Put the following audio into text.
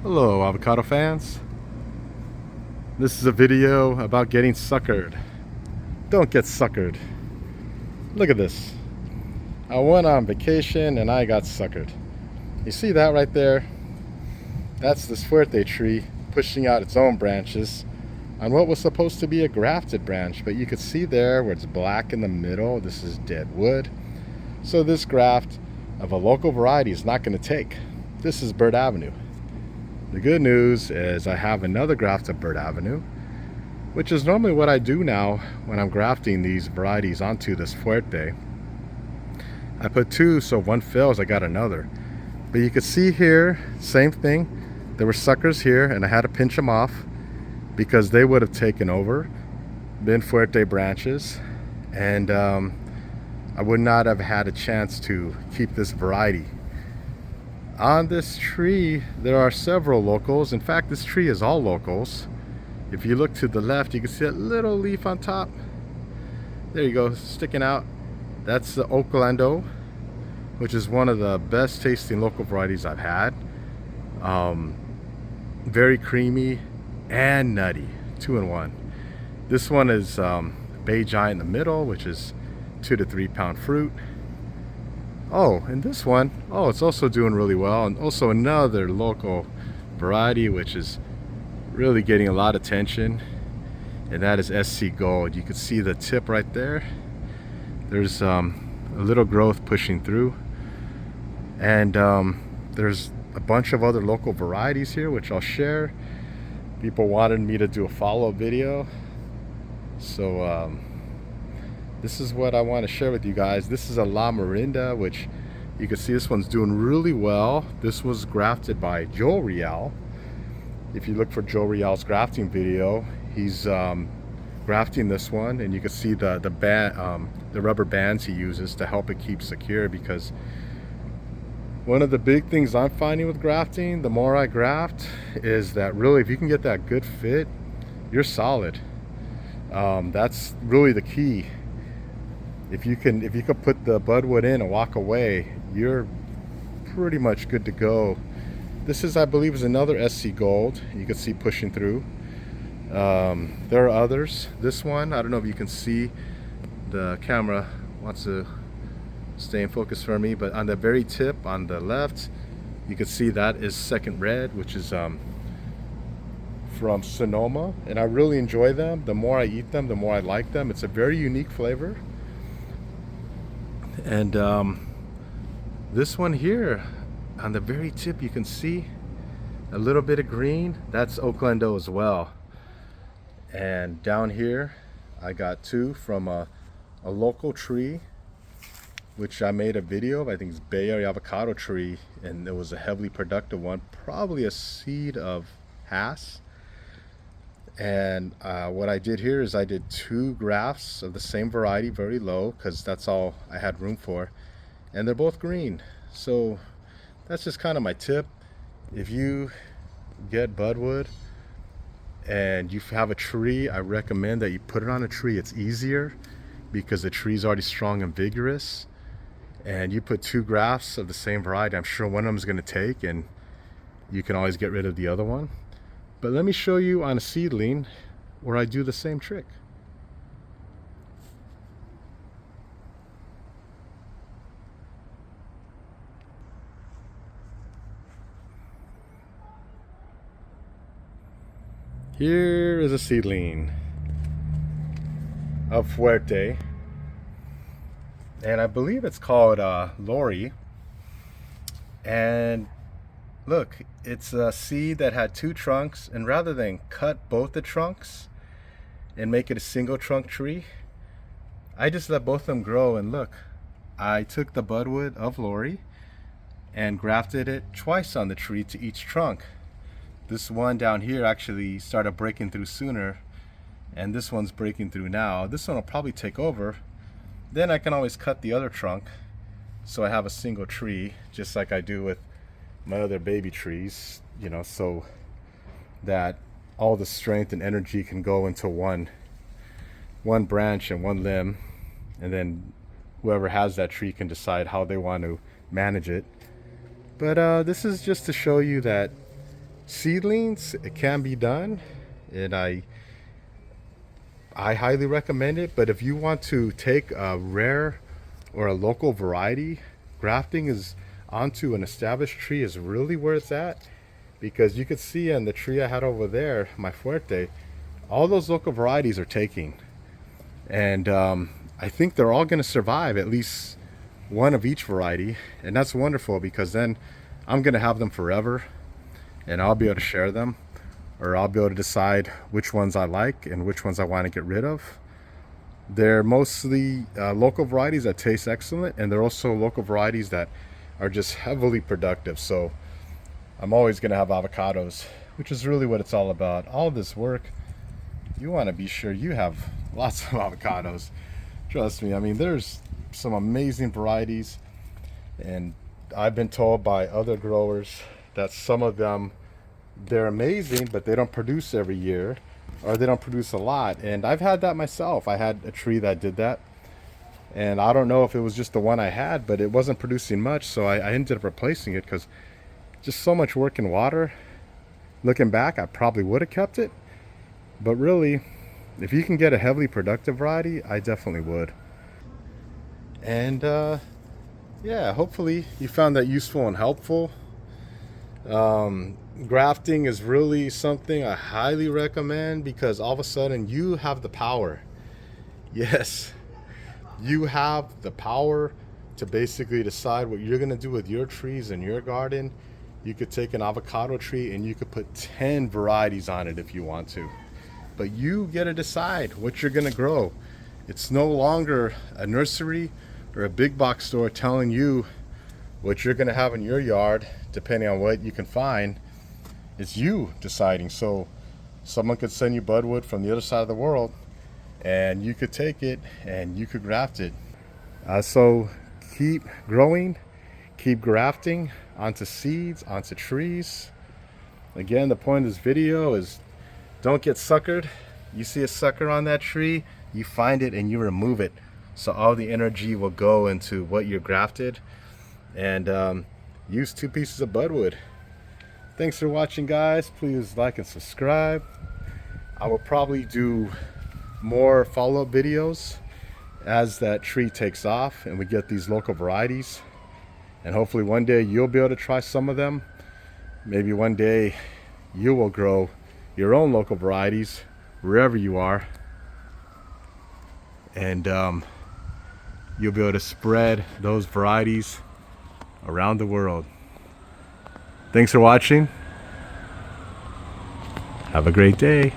Hello, avocado fans. This is a video about getting suckered. Don't get suckered. Look at this. I went on vacation and I got suckered. You see that right there? That's this fuerte tree pushing out its own branches on what was supposed to be a grafted branch, but you could see there where it's black in the middle, this is dead wood. So this graft of a local variety is not going to take. This is Bird Avenue. The good news is I have another graft of Bird Avenue, which is normally what I do now when I'm grafting these varieties onto this fuerte. I put two, so one fails, I got another. But you can see here, same thing. There were suckers here and I had to pinch them off because they would have taken over, been fuerte branches, and I would not have had a chance to keep this variety. On this tree, there are several locals. In fact, this tree is all locals. If you look to the left, you can see that little leaf on top. There you go, sticking out. That's the Avocado, which is one of the best tasting local varieties I've had. Very creamy and nutty, 2 in 1. This one is Bay Giant in the middle, which is 2 to 3 pound fruit. Oh, and this one, oh, it's also doing really well. And also another local variety which is really getting a lot of attention, and that is SC Gold. You can see the tip right there. There's a little growth pushing through, and there's a bunch of other local varieties here which I'll share. People wanted me to do a follow-up video, so this is what I want to share with you guys. This is a La Mirinda, which you can see this one's doing really well. This was grafted by Joe Real. If you look for Joe Real's grafting video, he's grafting this one, and you can see the rubber bands he uses to help it keep secure, because one of the big things I'm finding with grafting, the more I graft, is that really if you can get that good fit, you're solid. That's really the key. If you can put the budwood in and walk away, you're pretty much good to go. This is, I believe, is another SC Gold. You can see pushing through. There are others. This one, I don't know if you can see, the camera wants to stay in focus for me, but on the very tip on the left, you can see that is Second Red, which is from Sonoma, and I really enjoy them. The more I eat them, the more I like them. It's a very unique flavor. And this one here on the very tip, you can see a little bit of green. That's Avocado as well. And down here I got two from a local tree which I made a video of. I think it's Bay Area avocado tree, and it was a heavily productive one, probably a seed of Hass. And what I did here is I did 2 grafts of the same variety, very low, because that's all I had room for, and they're both green. So that's just kind of my tip. If you get budwood and you have a tree, I recommend that you put it on a tree. It's easier because the tree's already strong and vigorous, and you put 2 grafts of the same variety, I'm sure one of them is going to take, and you can always get rid of the other one. But let me show you on a seedling where I do the same trick. Here is a seedling of fuerte, and I believe it's called Lori. And look, it's a seed that had 2 trunks, and rather than cut both the trunks and make it a single trunk tree, I just let both of them grow. And look, I took the budwood of Lori and grafted it twice on the tree to each trunk. This one down here actually started breaking through sooner, and this one's breaking through now. This one will probably take over. Then I can always cut the other trunk so I have a single tree, just like I do with my other baby trees, you know, so that all the strength and energy can go into one branch and one limb, and then whoever has that tree can decide how they want to manage it. But this is just to show you that seedlings, it can be done, and I highly recommend it. But if you want to take a rare or a local variety, grafting is onto an established tree is really where it's at, because you could see in the tree I had over there, my Fuerte, all those local varieties are taking, and I think they're all going to survive, at least one of each variety, and that's wonderful, because then I'm going to have them forever, and I'll be able to share them, or I'll be able to decide which ones I like and which ones I want to get rid of. They're mostly local varieties that taste excellent, and they're also local varieties that are just heavily productive. So I'm always going to have avocados, which is really what it's all about. All this work, you want to be sure you have lots of avocados. Trust me, I mean, there's some amazing varieties, and I've been told by other growers that some of them, they're amazing, but they don't produce every year, or they don't produce a lot. And I've had that myself. I had a tree that did that, and I don't know if it was just the one I had, but it wasn't producing much, so I ended up replacing it, because just so much work in water. Looking back, I probably would have kept it, but really, if you can get a heavily productive variety, I definitely would. And yeah, hopefully you found that useful and helpful. Grafting is really something I highly recommend, because all of a sudden you have the power. Yes, you have the power to basically decide what you're going to do with your trees in your garden. You could take an avocado tree and you could put 10 varieties on it if you want to, but you get to decide what you're going to grow. It's no longer a nursery or a big box store telling you what you're going to have in your yard depending on what you can find. It's you deciding. So someone could send you budwood from the other side of the world, and you could take it and you could graft it. So keep growing, keep grafting onto seeds, onto trees. Again, the point of this video is don't get suckered. You see a sucker on that tree, you find it and you remove it, so all the energy will go into what you grafted. And use 2 pieces of budwood. Thanks for watching, guys. Please like and subscribe. I will probably do more follow-up videos as that tree takes off and we get these local varieties, and hopefully one day you'll be able to try some of them. Maybe one day you will grow your own local varieties wherever you are, and you'll be able to spread those varieties around the world. Thanks for watching. Have a great day.